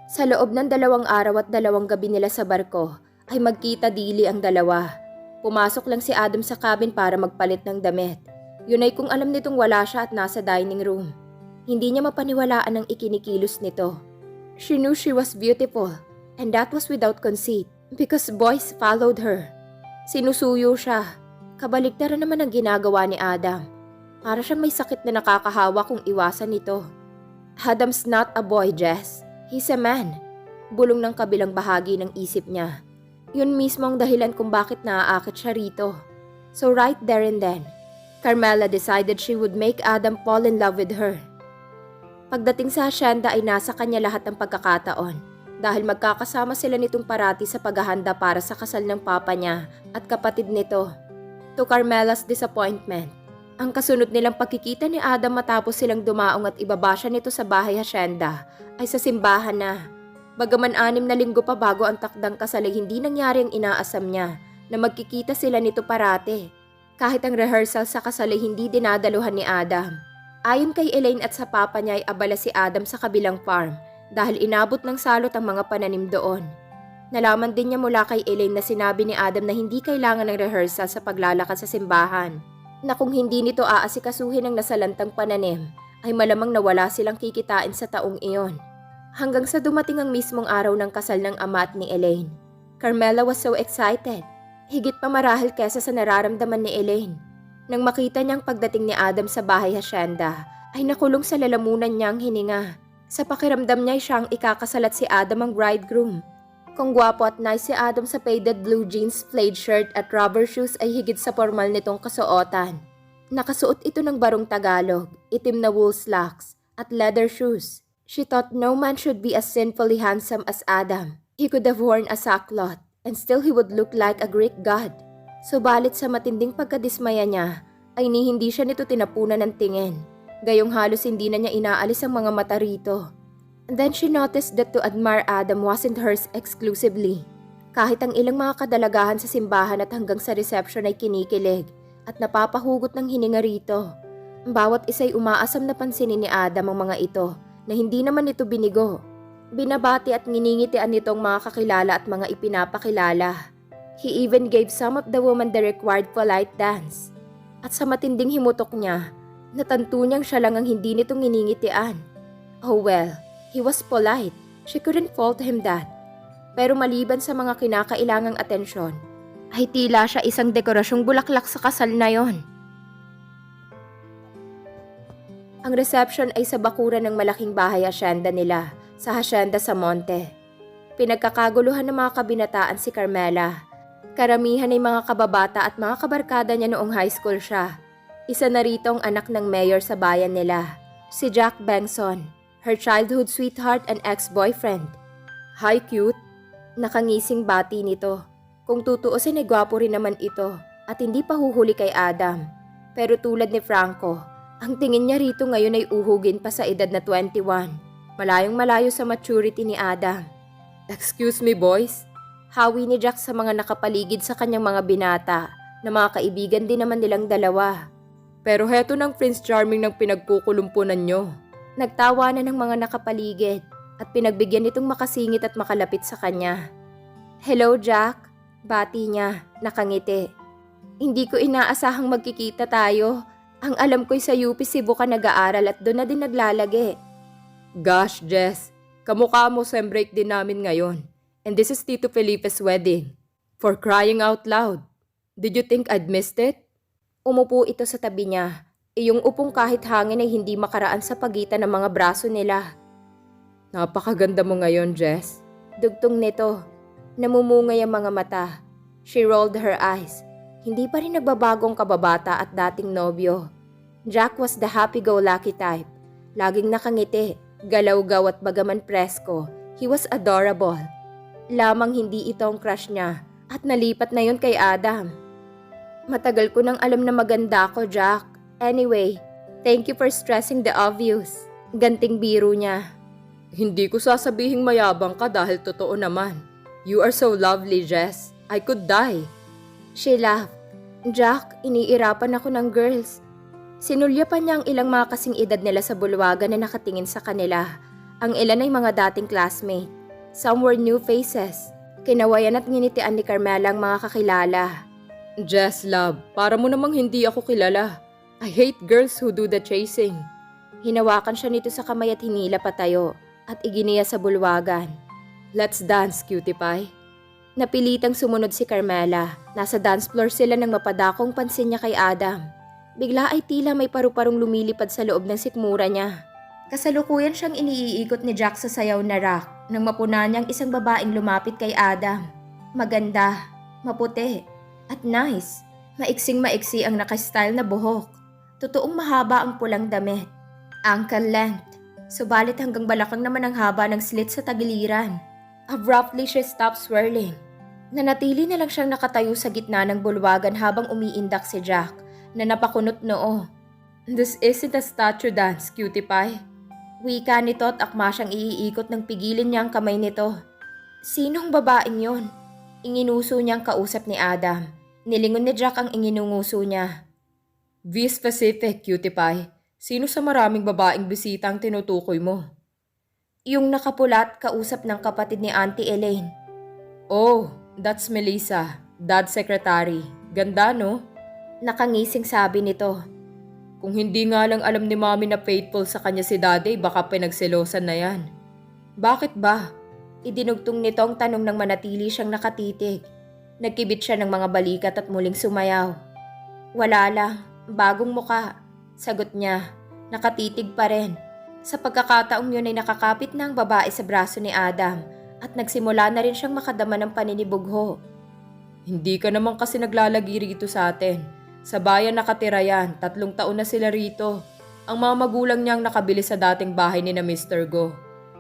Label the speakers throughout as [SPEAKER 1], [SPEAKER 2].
[SPEAKER 1] Sa loob ng 2 araw at 2 gabi nila sa barko ay magkita-dili ang dalawa. Pumasok lang si Adam sa cabin para magpalit ng damit. Yun ay kung alam nitong wala siya at nasa dining room. Hindi niya mapaniwalaan ang ikinikilos nito. She knew she was beautiful and that was without conceit because boys followed her. Sinusuyo siya. Kabaligtaran naman ang ginagawa ni Adam. Para siyang may sakit na nakakahawa kung iwasan nito. Adam's not a boy, Jess. He's a man. Bulong ng kabilang bahagi ng isip niya. Yun mismo ang dahilan kung bakit naaakit siya rito. So right there and then, Carmela decided she would make Adam fall in love with her. Pagdating sa hacienda ay nasa kanya lahat ng pagkakataon dahil magkakasama sila nitong parati sa paghahanda para sa kasal ng papa niya at kapatid nito. To Carmela's disappointment, ang kasunod nilang pagkikita ni Adam matapos silang dumaong at ibaba siya nito sa bahay hacienda ay sa simbahan na. Bagaman 6 na linggo pa bago ang takdang kasal ay hindi nangyari ang inaasam niya na magkikita sila nito parate. Kahit ang rehearsal sa kasal ay hindi dinadaluhan ni Adam. Ayon kay Elaine at sa papa niya ay abala si Adam sa kabilang farm dahil inabot ng salot ang mga pananim doon. Nalaman din niya mula kay Elaine na sinabi ni Adam na hindi kailangan ng rehearsal sa paglalakad sa simbahan. Na kung hindi nito aasikasuhin ang nasalantang pananim, ay malamang nawala silang kikitain sa taong iyon. Hanggang sa dumating ang mismong araw ng kasal ng ama at ni Elaine. Carmela was so excited, higit pa marahil kesa sa nararamdaman ni Elaine. Nang makita niyang pagdating ni Adam sa bahay hacienda, ay nakulong sa lalamunan niyang hininga. Sa pakiramdam niya ay siyang ikakasal at si Adam ang bridegroom. Kung gwapo at nice si Adam sa faded blue jeans, flayed shirt at rubber shoes ay higit sa formal nitong kasuotan. Nakasuot ito ng barong Tagalog, itim na wool slacks at leather shoes. She thought no man should be as sinfully handsome as Adam. He could have worn a sackcloth and still he would look like a Greek god. Subalit sa matinding pagkadismaya niya ay hindi siya nito tinapunan ng tingin. Gayong halos hindi na niya inaalis ang mga mata rito. And then she noticed that to admire Adam wasn't hers exclusively. Kahit ang ilang mga kadalagahan sa simbahan at hanggang sa reception ay kinikilig at napapahugot ng hininga rito. Bawat isa'y umaasam na pansinin ni Adam ang mga ito na hindi naman ito binigo. Binabati at nginingitian nitong mga kakilala at mga ipinapakilala. He even gave some of the women the required polite dance. At sa matinding himutok niya, natanto niyang siya lang ang hindi nito nginingitian. Oh well. He was polite. She couldn't fault him that. Pero maliban sa mga kinakailangang atensyon, ay tila siya isang dekorasyong bulaklak sa kasal na yon. Ang reception ay sa bakuran ng malaking bahay hacienda nila, sa hacienda sa Monte. Pinagkakaguluhan ng mga kabinataan si Carmela. Karamihan ay mga kababata at mga kabarkada niya noong high school siya. Isa na rito ang anak ng mayor sa bayan nila, si Jack Benson. Her childhood sweetheart and ex-boyfriend. Hi, cute. Nakangising bati nito. Kung tutuusin ay gwapo rin naman ito at hindi pa huhuli kay Adam. Pero tulad ni Franco, ang tingin niya rito ngayon ay uhugin pa sa edad na 21. Malayong malayo sa maturity ni Adam. Excuse me, boys. Hawi ni Jack sa mga nakapaligid sa kanyang mga binata na mga kaibigan din naman nilang dalawa. Pero heto ng Prince Charming ng pinagkukulumpunan nyo. Nagtawanan ng mga nakapaligid at pinagbigyan nitong makasingit at makalapit sa kanya. Hello, Jack. Bati niya, nakangiti. Hindi ko inaasahang magkikita tayo. Ang alam ko'y sa UP Cebu ka nag-aaral at doon na din naglalagi. Gosh, Jess. Kamukha mo sa break din namin ngayon. And this is Tito Felipe's wedding. For crying out loud. Did you think I'd missed it? Umupo ito sa tabi niya. Iyong upong kahit hangin ay hindi makaraan sa pagitan ng mga braso nila. Napakaganda mo ngayon, Jess. Dugtong nito. Namumungay ang mga mata. She rolled her eyes. Hindi pa rin nagbabagong kababata at dating nobyo. Jack was the happy-go-lucky type. Laging nakangiti, galaw-gaw at bagaman presko. He was adorable. Lamang hindi ito ang crush niya at nalipat na yun kay Adam. Matagal ko nang alam na maganda ako, Jack. Anyway, thank you for stressing the obvious. Ganting biro niya. Hindi ko sasabihing mayabang ka dahil totoo naman. You are so lovely, Jess. I could die. She laughed. Jack, iniirapan ako ng girls. Sinulyapan niya ang ilang mga kasing edad nila sa bulwagan na nakatingin sa kanila. Ang ilan ay mga dating classmate. Some were new faces. Kinawayan at nginitian ni Carmela ang mga kakilala. Jess, love, para mo namang hindi ako kilala. I hate girls who do the chasing. Hinawakan siya nito sa kamay at hinila patayo at iginiya sa bulwagan. Let's dance, cutie pie. Napilitang sumunod si Carmela. Nasa dance floor sila nang mapadakong pansin niya kay Adam. Bigla ay tila may paru-parong lumilipad sa loob ng sikmura niya. Kasalukuyan siyang iniikot ni Jack sa sayaw na rock nang mapuna niyang isang babaeng lumapit kay Adam. Maganda, maputi, at nice. Maiksing-maiksi ang nakastyle na buhok. Totoong mahaba ang pulang damit. Ankle length. Subalit hanggang balakang naman ang haba ng slit sa tagiliran. Abruptly she stopped swirling. Nanatili na lang siyang nakatayo sa gitna ng bulwagan habang umiindak si Jack na napakunot noo. This isn't a statue dance, cutie pie. Wika nito at akma siyang iikot nang pigilin niya ang kamay nito. Sinong babaeng yon? Inginuso niyang kausap ni Adam. Nilingon ni Jack ang inginunguso niya. V specific, cutie pie. Sino sa maraming babaeng bisita ang tinutukoy mo? Yung nakapulat kausap ng kapatid ni Auntie Elaine. Oh, that's Melissa, dad's secretary. Ganda, no? Nakangising sabi nito. Kung hindi nga lang alam ni Mommy na faithful sa kanya si Daddy, baka pinagselosan na yan. Bakit ba? Idinugtong nito ang tanong nang manatili siyang nakatitig. Nagkibit siya ng mga balikat at muling sumayaw. Wala lang, bagong muka. Sagot niya, nakatitig pa rin. Sa pagkakataong yun ay nakakapit na ang babae sa braso ni Adam at nagsimula na rin siyang makadama ng paninibugho. Hindi ka naman kasi naglalagi rito sa atin. Sa bayan nakatira yan, 3 taon na sila rito. Ang mga magulang niyang nakabili sa dating bahay ni na Mr. Go.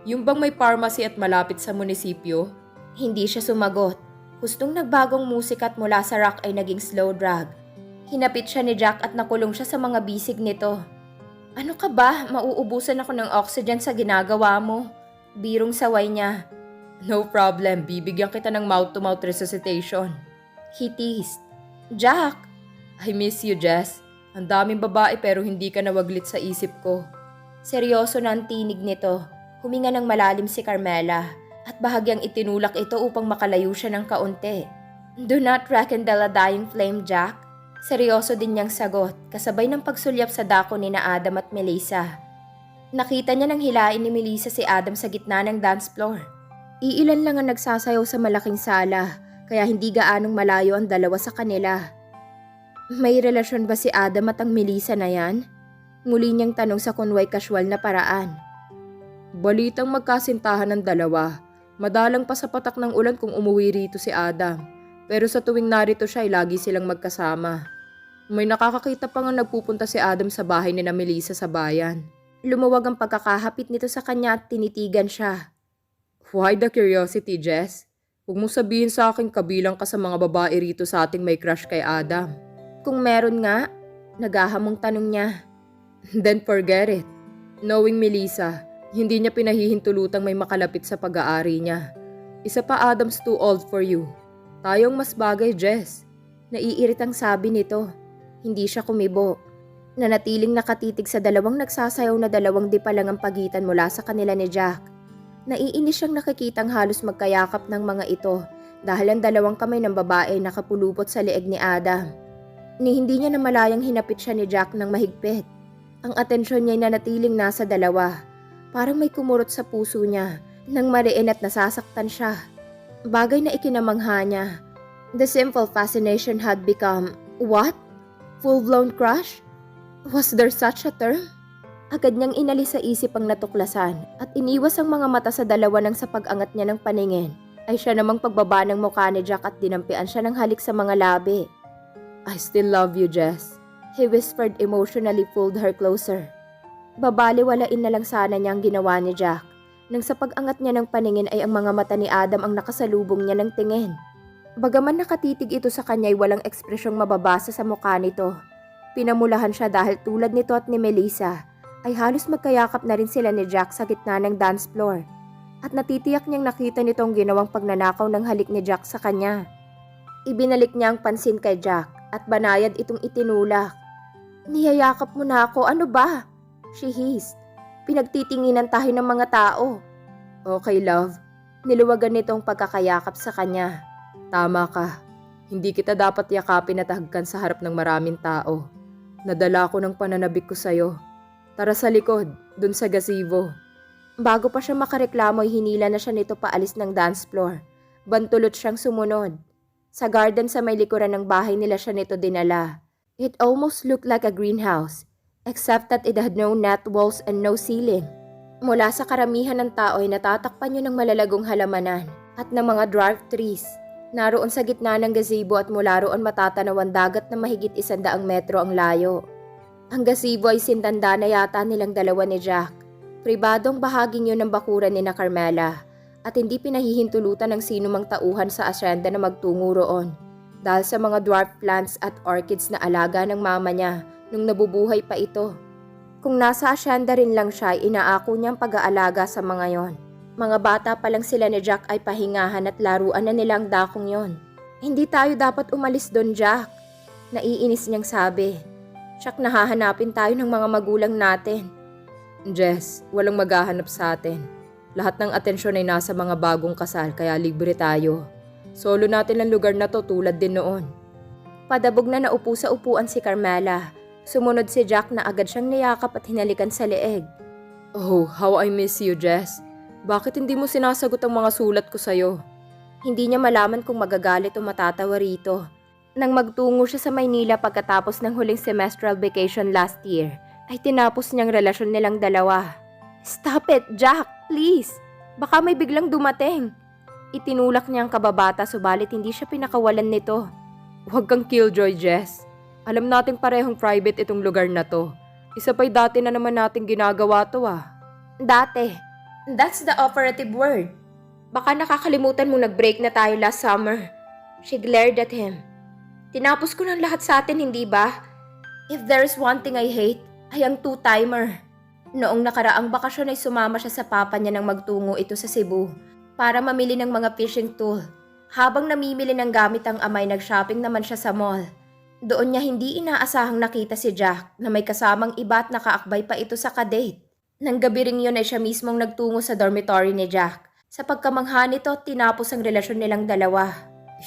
[SPEAKER 1] Yung bang may pharmacy at malapit sa munisipyo? Hindi siya sumagot. Hustong nagbagong musika at mula sa rock ay naging slow drag. Hinapit siya ni Jack at nakulong siya sa mga bisig nito. Ano ka ba? Mauubusan ako ng oxygen sa ginagawa mo. Birong saway niya. No problem, bibigyan kita ng mouth-to-mouth resuscitation. He teased. Jack! I miss you, Jess. Ang daming babae pero hindi ka nawaglit sa isip ko. Seryoso na ang tinig nito. Huminga ng malalim si Carmela at bahagyang itinulak ito upang makalayo siya ng kaunti. Do not rekindle a dying flame, Jack. Seryoso din niyang sagot, kasabay ng pagsulyap sa dako ni na Adam at Melissa. Nakita niya nang hilain ni Melissa si Adam sa gitna ng dance floor. Iilan lang ang nagsasayaw sa malaking sala, kaya hindi gaanong malayo ang dalawa sa kanila. May relasyon ba si Adam at ang Melissa na yan? Muli niyang tanong sa kunway casual na paraan. Balitang magkasintahan ng dalawa. Madalang pa sa patak ng ulan kung umuwi rito si Adam. Pero sa tuwing narito siya ay lagi silang magkasama. May nakakakita pa nga nagpupunta si Adam sa bahay ni na Melissa sa bayan. Lumuwag ang pagkakahapit nito sa kanya at tinitigan siya. Why the curiosity, Jess? Huwag mo sabihin sa akin kabilang ka sa mga babae rito sa ating may crush kay Adam. Kung meron nga, nagahamong tanong niya. Then forget it. Knowing Melissa, hindi niya pinahihintulutang may makalapit sa pag-aari niya. Isa pa Adam's too old for you. Tayong mas bagay, Jess. Naiiritang sabi nito. Hindi siya kumibo. Nanatiling nakatitig sa dalawang nagsasayaw na dalawang di pa lang ang pagitan mula sa kanila ni Jack. Naiinis siyang nakikitang halos magkayakap ng mga ito dahil ang dalawang kamay ng babae nakapulupot sa leeg ni Adam. Ni hindi niya namalayang hinapit siya ni Jack ng mahigpit. Ang atensyon niya ay nanatiling nasa dalawa. Parang may kumurot sa puso niya nang mariin at nasasaktan siya. Bagay na ikinamangha niya. The simple fascination had become, what? Full-blown crush? Was there such a term? Agad niyang inalis sa isip ang natuklasan at iniwas ang mga mata sa dalawa nang sa pag-angat niya ng paningin ay siya namang pagbaba ng mukha ni Jack at dinampian siya ng halik sa mga labi. I still love you, Jess. He whispered emotionally, pulled her closer. Babaliwalain na lang sana niya ang ginawa ni Jack. Nang sa pag-angat niya ng paningin ay ang mga mata ni Adam ang nakasalubong niya ng tingin. Bagaman nakatitig ito sa kanya ay walang ekspresyong mababasa sa mukha nito. Pinamulahan siya dahil tulad nito at ni Melissa ay halos magkayakap na rin sila ni Jack sa gitna ng dance floor. At natitiyak niyang nakita nito ang ginawang pagnanakaw ng halik ni Jack sa kanya. Ibinalik niya ang pansin kay Jack at banayad itong itinulak. Niyayakap mo na ako, ano ba? She hissed. Pinagtitinginan tayo ng mga tao. Okay, love. Niluwagan nitong pagkakayakap sa kanya. Tama ka. Hindi kita dapat yakapin at hagkan sa harap ng maraming tao. Nadala ko ng pananabik ko sa'yo. Tara sa likod, dun sa gazebo. Bago pa siya makareklamo ay hinila na siya nito paalis ng dance floor. Bantulot siyang sumunod. Sa garden sa may likuran ng bahay nila siya nito dinala. It almost looked like a greenhouse, except that it had no net walls and no ceiling. Mula sa karamihan ng tao ay natatakpan yun ng malalagong halamanan at ng mga dwarf trees. Naroon sa gitna ng gazebo at mula roon matatanaw ang dagat na mahigit 100 metro ang layo. Ang gazebo ay sintanda na yata nilang dalawa ni Jack. Pribadong bahaging yun ng bakuran ni na Carmela at hindi pinahihintulutan ng sinumang tauhan sa asyenda na magtungo roon dahil sa mga dwarf plants at orchids na alaga ng mama niya nung nabubuhay pa ito. Kung nasa asyenda rin lang siya, inaako niyang pag-aalaga sa mga yon. Mga bata pa lang sila ni Jack ay pahingahan at laruan na nilang dakong yon. Hindi tayo dapat umalis doon, Jack. Naiinis niyang sabi. Jack, nahahanapin tayo ng mga magulang natin. Jess, walang maghahanap sa atin. Lahat ng atensyon ay nasa mga bagong kasal kaya libre tayo. Solo natin ang lugar na to tulad din noon. Padabog na naupo sa upuan si Carmela. Sumunod si Jack na agad siyang niyakap at hinalikan sa leeg. Oh, how I miss you, Jess. Bakit hindi mo sinasagot ang mga sulat ko sa'yo? Hindi niya malaman kung magagalit o matatawa rito. Nang magtungo siya sa Maynila pagkatapos ng huling semestral vacation last year, ay tinapos niyang relasyon nilang dalawa. Stop it, Jack! Please! Baka may biglang dumating. Itinulak niya ang kababata subalit hindi siya pinakawalan nito. Huwag kang killjoy, Jess. Alam nating parehong private itong lugar na to. Isa pa'y dati na naman nating ginagawa to ah. Dati. That's the operative word. Baka nakakalimutan mo nag-break na tayo last summer. She glared at him. Tinapos ko ng lahat sa atin, hindi ba? If there is one thing I hate, ay ang two-timer. Noong nakaraang bakasyon ay sumama siya sa papa niya nang magtungo ito sa Cebu para mamili ng mga fishing tool. Habang namimili ng gamit ang amay, nag-shopping naman siya sa mall. Doon niya hindi inaasahang nakita si Jack na may kasamang iba at nakaakbay pa ito sa kadate. Nang gabi ring yun ay siya mismong nagtungo sa dormitory ni Jack. Sa pagkamangha nito, tinapos ang relasyon nilang dalawa.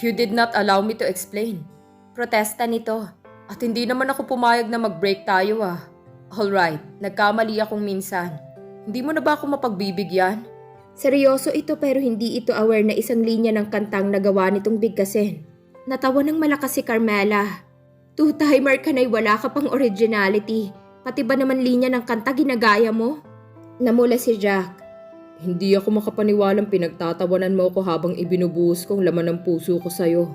[SPEAKER 1] You did not allow me to explain. Protesta nito. At hindi naman ako pumayag na mag-break tayo ah. Alright, nagkamali akong minsan. Hindi mo na ba ako mapagbibigyan? Seryoso ito pero hindi ito aware na isang linya ng kantang nagawa nitong bigkasin. Natawa ng malakas si Carmela. Two-timer ka na'y wala ka pang originality. Pati ba naman linya ng kanta ginagaya mo? Namula si Jack. Hindi ako makapaniwalang pinagtatawanan mo ako habang ibinubuhos kong laman ng puso ko sa'yo.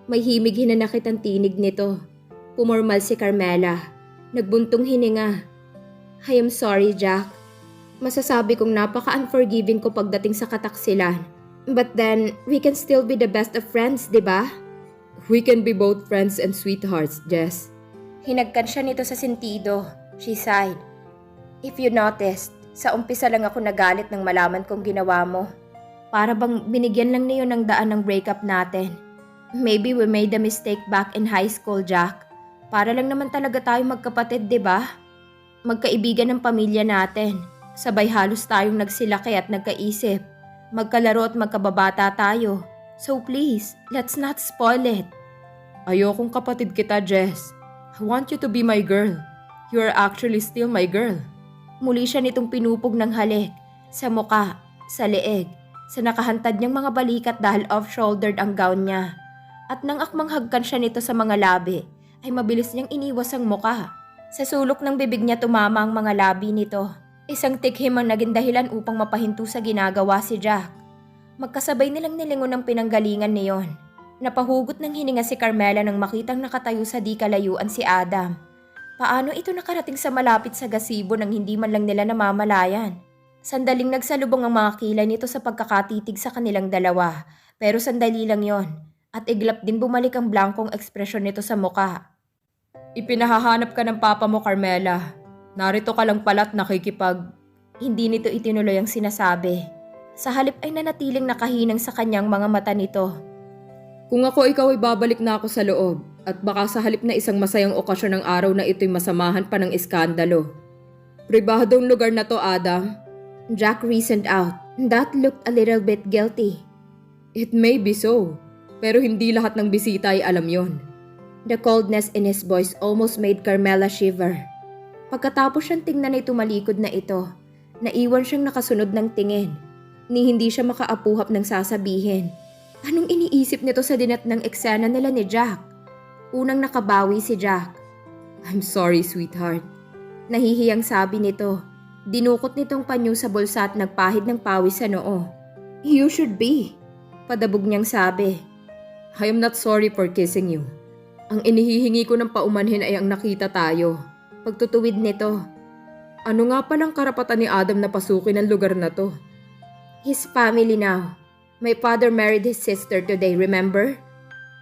[SPEAKER 1] May himig hinanakit ang tinig nito. Pumormal si Carmela. Nagbuntong hininga. I am sorry, Jack. Masasabi kong napaka-unforgiving ko pagdating sa kataksilan. But then, we can still be the best of friends, di ba? We can be both friends and sweethearts, Jess. Hinagkan siya nito sa sentido. She sighed. If you noticed, sa umpisa lang ako nagalit nang malaman kong ginawa mo. Para bang binigyan lang niyo ng daan ng breakup natin. Maybe we made a mistake back in high school, Jack. Para lang naman talaga tayo magkapatid, di ba? Magkaibigan ng pamilya natin. Sabay halos tayong nagsilaki at nagkaisip. Magkalaro at magkababata tayo. So please, let's not spoil it. Ayokong kapatid kita, Jess. I want you to be my girl. You are actually still my girl. Muli siya nitong pinupog ng halik. Sa muka, sa leeg, sa nakahantad niyang mga balikat dahil off-shouldered ang gown niya. At nang akmang hagkan siya nito sa mga labi, ay mabilis niyang iniwas ang muka. Sa sulok ng bibig niya tumama ang mga labi nito. Isang tikhim ang naging dahilan upang mapahinto sa ginagawa si Jack. Magkasabay nilang nilingon ng pinanggalingan niyon. Napahugot ng hininga si Carmela nang makitang nakatayo sa di kalayuan si Adam. Paano ito nakarating sa malapit sa gazebo nang hindi man lang nila namamalayan? Sandaling nagsalubong ang mga kilay nito sa pagkakatitig sa kanilang dalawa. Pero sandali lang yon. At iglap din bumalik ang blankong ekspresyon nito sa muka. Ipinahahanap ka ng papa mo, Carmela. Narito ka lang pala't nakikipag... Hindi nito itinuloy ang sinasabi. Sa halip ay nanatiling nakahinang sa kanyang mga mata nito. Kung ako ikaw ay babalik na ako sa loob at baka sa halip na isang masayang okasyon ng araw na ito'y masamahan pa ng iskandalo. Pribadong lugar na to, Adam. Jack reasoned out. That looked a little bit guilty.
[SPEAKER 2] It may be so, pero hindi lahat ng bisita ay alam yon.
[SPEAKER 1] The coldness in his voice almost made Carmela shiver. Pagkatapos siyang tingnan ay tumalikod na ito, naiwan siyang nakasunod ng tingin. Ni hindi siya makaapuhap ng sasabihin. Anong iniisip nito sa dinatnang eksena nila ni Jack? Unang nakabawi si Jack.
[SPEAKER 2] I'm sorry, sweetheart.
[SPEAKER 1] Nahihiyang sabi nito. Dinukot nitong panyo sa bulsa at nagpahid ng pawis sa noo. You should be. Padabog niyang sabi.
[SPEAKER 2] I am not sorry for kissing you. Ang inihihingi ko ng paumanhin ay ang nakita tayo.
[SPEAKER 1] Pagtutuwid nito.
[SPEAKER 2] Ano nga palang karapatan ni Adam na pasukin ang lugar na to?
[SPEAKER 1] His family now. My father married his sister today, remember?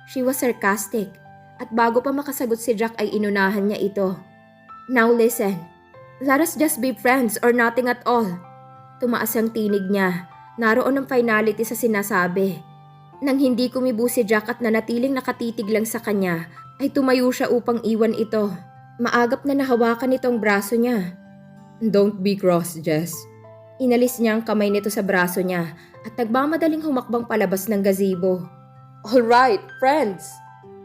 [SPEAKER 1] She was sarcastic. At bago pa makasagot si Jack ay inunahan niya ito. Now listen. Let us just be friends or nothing at all. Tumaas ang tinig niya. Naroon ang finality sa sinasabi. Nang hindi kumibo si Jack at nanatiling nakatitig lang sa kanya, ay tumayo siya upang iwan ito. Maagap na nahawakan itong braso niya.
[SPEAKER 2] Don't be cross, Jess.
[SPEAKER 1] Inalis niya ang kamay nito sa braso niya at nagmamadaling humakbang palabas ng gazebo.
[SPEAKER 2] All right, friends.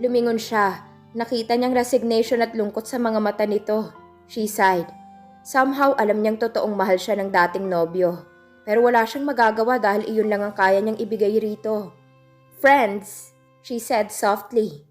[SPEAKER 1] Lumingon siya. Nakita niyang resignation at lungkot sa mga mata nito. She sighed. Somehow alam niyang totoong mahal siya ng dating nobyo. Pero wala siyang magagawa dahil iyon lang ang kaya niyang ibigay rito. Friends, she said softly.